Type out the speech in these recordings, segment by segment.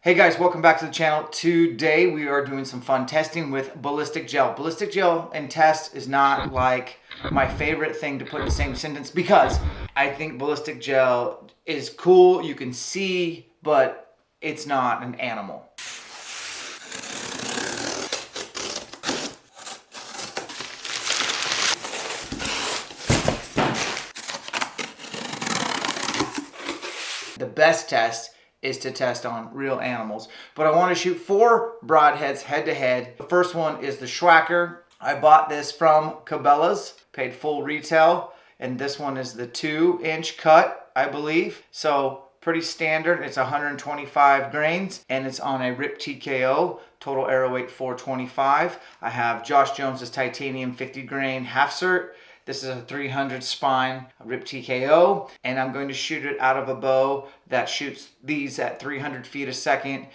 Hey guys, welcome back to the channel. Today we are doing some fun testing with ballistic gel. Ballistic gel and test is not like my favorite thing to put in the same sentence because I think ballistic gel is cool, you can see, but it's not an animal. The best test is to test on real animals. But I want to shoot 4 broadheads head to head. The first one is the SWHACKER. I bought this from Cabela's, paid full retail, and this one is the 2-inch cut, I believe. So pretty standard. It's 125 grains and it's on a RIP TKO, total arrow weight 425. I have Josh Jones's titanium 50 grain half cert. This is a 300 spine RIP TKO, and I'm going to shoot it out of a bow that shoots these at 300 feet a second.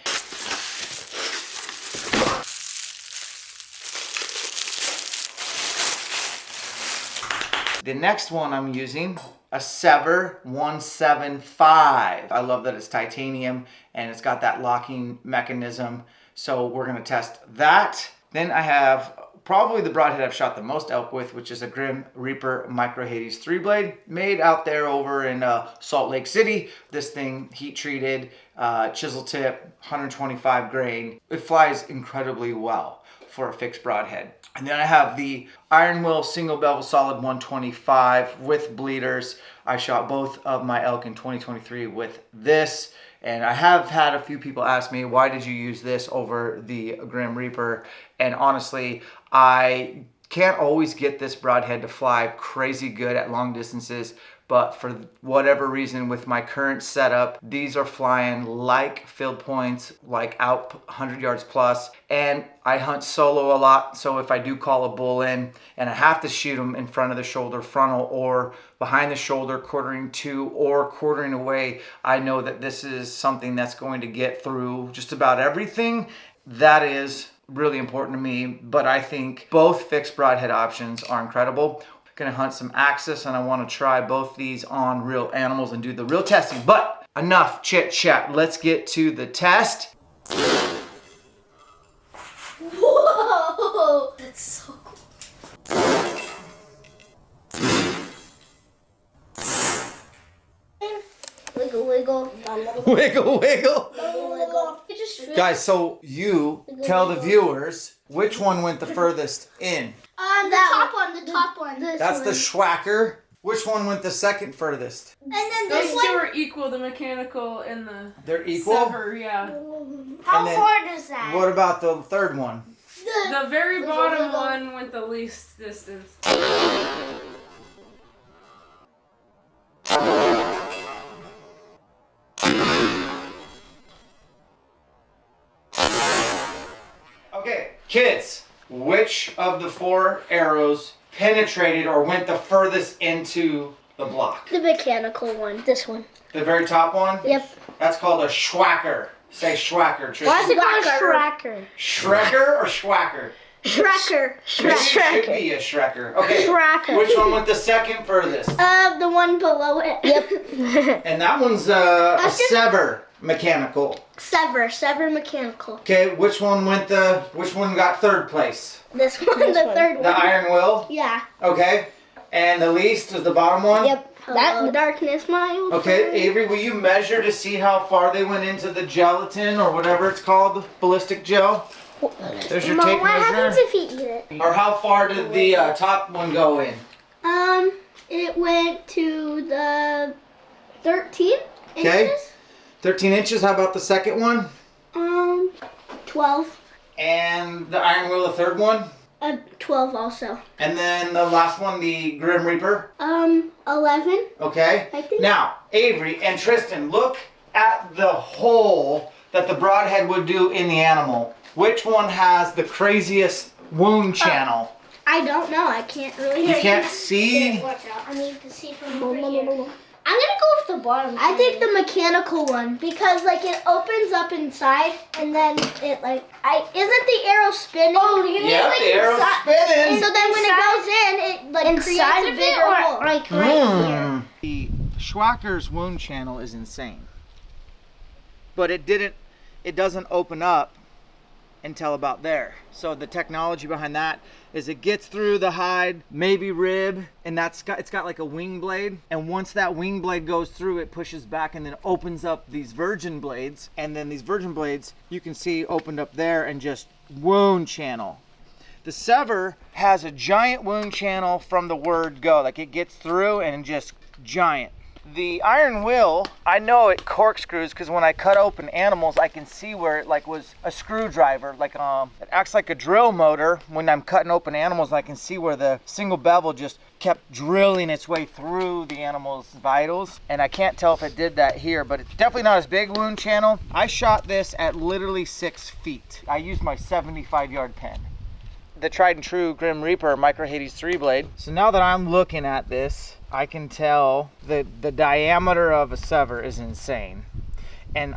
The next one I'm using, a SEVR 175. I love that it's titanium and it's got that locking mechanism. So we're gonna test that. Then I have probably the broadhead I've shot the most elk with, which is a Grim Reaper Micro Hades 3-blade, made out there over in Salt Lake City. This thing heat treated, chisel tip, 125 grain. It flies incredibly well for a fixed broadhead. And then I have the Iron Will single bevel solid 125 with bleeders. I shot both of my elk in 2023 with this. And I have had a few people ask me, why did you use this over the Grim Reaper? And honestly, I can't always get this broadhead to fly crazy good at long distances, but for whatever reason with my current setup, these are flying like field points, like out 100 yards plus. And I hunt solo a lot, so if I do call a bull in and I have to shoot them in front of the shoulder frontal or behind the shoulder, quartering to or quartering away, I know that this is something that's going to get through just about everything. That is really important to me, but I think both fixed broadhead options are incredible. Gonna hunt some axis and I want to try both these on real animals and do the real testing. But enough chit chat, let's get to the test. Whoa, that's so cool. Wiggle, wiggle. Wiggle, wiggle. Wiggle. Guys, so you tell the viewers which one went the furthest in. The top one. That's the SWHACKER. Which one went the second furthest? And then Those this two one. are equal, the mechanical and the They're equal? SEVR, yeah. How And then hard is that? What about the third one? The very bottom one went the least distance. Okay, kids, which of the 4 arrows penetrated or went the furthest into the block? The mechanical one. This one. The very top one? Yep. That's called a SWHACKER. Say SWHACKER, Tristan. Why is it called Shracker? Shrekker or SWHACKER? Shracker. Maybe it should be a Shrekker. Okay. Shracker. Which one went the second furthest? The one below it. Yep. And that one's a SEVR mechanical. SEVR mechanical. Okay, which one got third place? This one, the third one. The Iron Will? Yeah. Okay. And the least is the bottom one? Yep. That in the darkness, my old Okay, friend. Avery, will you measure to see how far they went into the gelatin or whatever it's called, ballistic gel? There's your Mom, tape what happens measure. if he eat it? Or how far did the top one go in? It went to the 13 Okay. inches. 13 inches. How about the second one? 12. And the Iron Will, the third one? 12 also. And then the last one, the Grim Reaper? 11. Okay. I think. Now, Avery and Tristan, look at the hole that the broadhead would do in the animal. Which one has the craziest wound channel? I don't know. I can't really. You can't see? Watch out. I mean, you can see from over here. I'm gonna go with the bottom. I think the mechanical one because like it opens up inside and then it like isn't the arrow spinning? Oh, Yeah, the arrow's spinning. So then when it goes in, it like creates a bigger hole. Like right here. The SWHACKER's wound channel is insane. But it it doesn't open up until about there. So the technology behind that is it gets through the hide, maybe rib, and it's got like a wing blade. And once that wing blade goes through, it pushes back and then opens up these virgin blades. And then these virgin blades, you can see opened up there and just wound channel. The SEVR has a giant wound channel from the word go. Like it gets through and just giant. The iron wheel, I know it corkscrews because when I cut open animals, I can see where it like was a screwdriver. Like it acts like a drill motor when I'm cutting open animals. And I can see where the single bevel just kept drilling its way through the animal's vitals. And I can't tell if it did that here, but it's definitely not as big wound channel. I shot this at literally 6 feet. I used my 75-yard pen. The tried and true Grim Reaper Micro Hades 3 blade. So now that I'm looking at this, I can tell the diameter of a SEVR is insane. And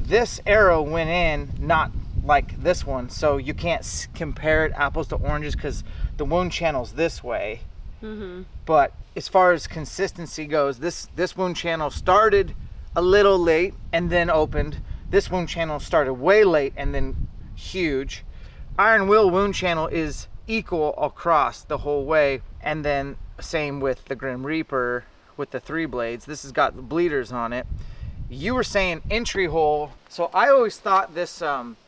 this arrow went in not like this one, so you can't compare it apples to oranges because the wound channel's this way. But as far as consistency goes, this wound channel started a little late and then opened. This wound channel started way late and then huge. Iron wheel wound channel is equal across the whole way, and then same with the Grim Reaper with the 3 blades. This has got the bleeders on it. You were saying entry hole, so I always thought this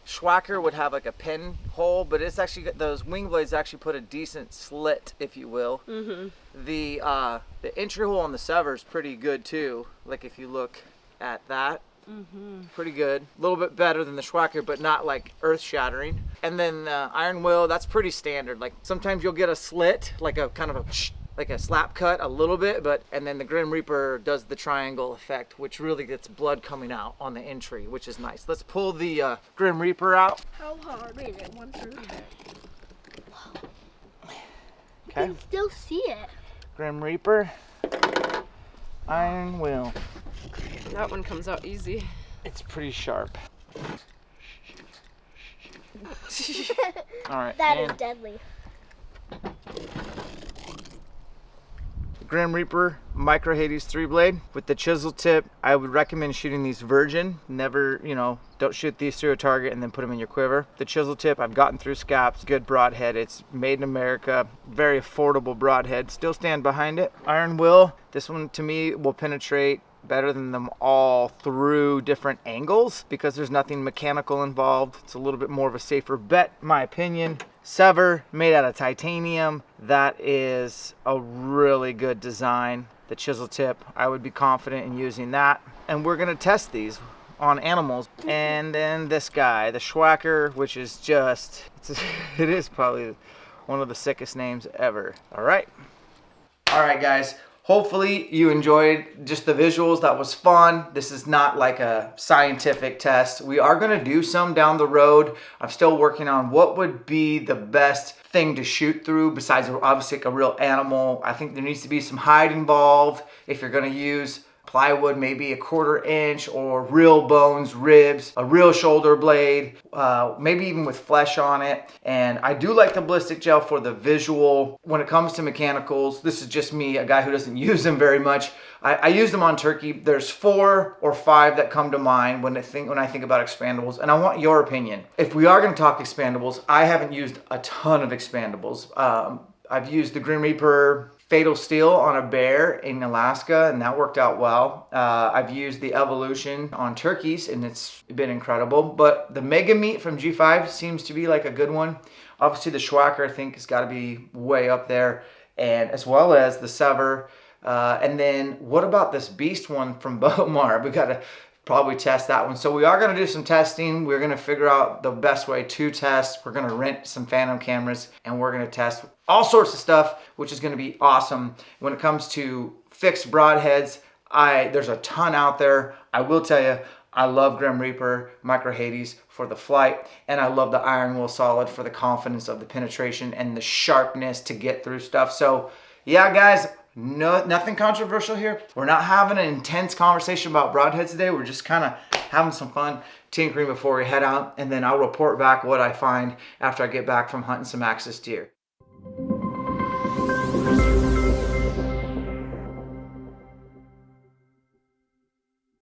SWHACKER would have like a pin hole, but it's actually got those wing blades actually put a decent slit, if you will. The entry hole on the SEVR is pretty good too. Like if you look at that. Pretty good, a little bit better than the SWHACKER, but not like earth-shattering. And then iron wheel, that's pretty standard. Like sometimes you'll get a slit, like a kind of a like a slap cut a little bit, and then the Grim Reaper does the triangle effect, which really gets blood coming out on the entry, which is nice. Let's pull the Grim Reaper out. How hard is it? 1/3. You Okay. can still see it. Grim Reaper, iron wheel. That one comes out easy. It's pretty sharp. All right. That is deadly. Grim Reaper Micro Hades 3 blade with the chisel tip. I would recommend shooting these virgin. Never, don't shoot these through a target and then put them in your quiver. The chisel tip, I've gotten through scaps. Good broadhead. It's made in America. Very affordable broadhead. Still stand behind it. Iron will. This one to me will penetrate better than them all through different angles because there's nothing mechanical involved. It's a little bit more of a safer bet, in my opinion. SEVR made out of titanium. That is a really good design. The chisel tip, I would be confident in using that. And we're gonna test these on animals. And then this guy, the SWHACKER, which is just, it is probably one of the sickest names ever. All right. All right, guys. Hopefully you enjoyed just the visuals. That was fun. This is not like a scientific test. We are gonna do some down the road. I'm still working on what would be the best thing to shoot through besides obviously like a real animal. I think there needs to be some hide involved. If you're gonna use plywood, maybe a 1/4 inch, or real bones, ribs, a real shoulder blade, maybe even with flesh on it. And I do like the ballistic gel for the visual. When it comes to mechanicals, this is just me, a guy who doesn't use them very much. I use them on turkey. There's 4 or 5 that come to mind when I think about expandables, and I want your opinion. If we are going to talk expandables, I haven't used a ton of expandables. I've used the Grim Reaper Fatal Steel on a bear in Alaska, and that worked out well. I've used the Evolution on turkeys, and it's been incredible. But the Mega Meat from G5 seems to be like a good one. Obviously, the SWHACKER, I think, has got to be way up there, and as well as the SEVR. And then what about this beast one from Bomar? We got to probably test that one. So we are going to do some testing. We're going to figure out the best way to test. We're going to rent some Phantom cameras, and we're going to test all sorts of stuff, which is going to be awesome. When it comes to fixed broadheads, there's a ton out there. I will tell you, I love Grim Reaper Micro Hades for the flight, and I love the Iron Will Solid for the confidence of the penetration and the sharpness to get through stuff. So yeah, guys, nothing controversial here. We're not having an intense conversation about broadheads today. We're just kind of having some fun tinkering before we head out, and then I'll report back what I find after I get back from hunting some axis deer.